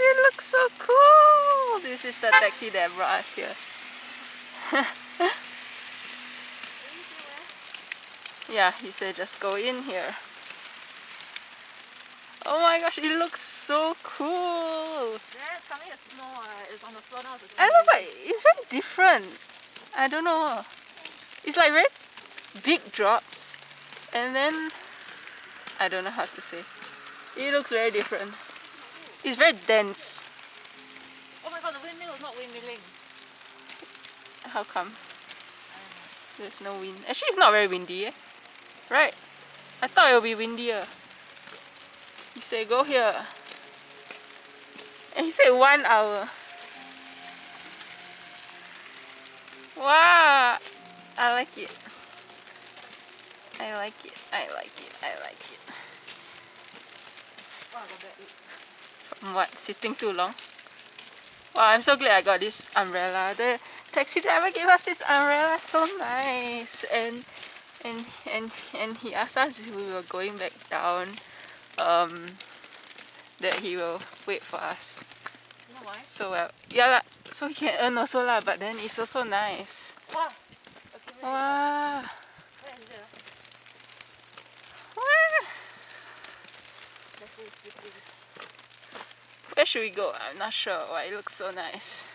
it looks so cool. This is the taxi that brought us here. Yeah, he said just go in here. Oh my gosh, it looks so cool. Yeah, it's coming as snow. It's on the floor now. I don't know, but it's very different. I don't know. It's like very big drops. And then, I don't know how to say. It looks very different. It's very dense. Oh my god, the windmill is not windmilling. How come? There's no wind. Actually, it's not very windy, eh? Right? I thought it would be windier. He said, go here. And he said 1 hour. Wow! I like it. I like it. I like it. I like it. Oh, I got that. From what? Sitting too long? Wow, I'm so glad I got this umbrella. The taxi driver gave us this umbrella, so nice. And he asked us if we were going back down, that he will wait for us. You know why? So yeah lah, so he can earn also lah, but then it's also nice. Wow. Okay, Wow. where is it? Wow. That's it. Where should we go? I'm not sure. Why it looks so nice.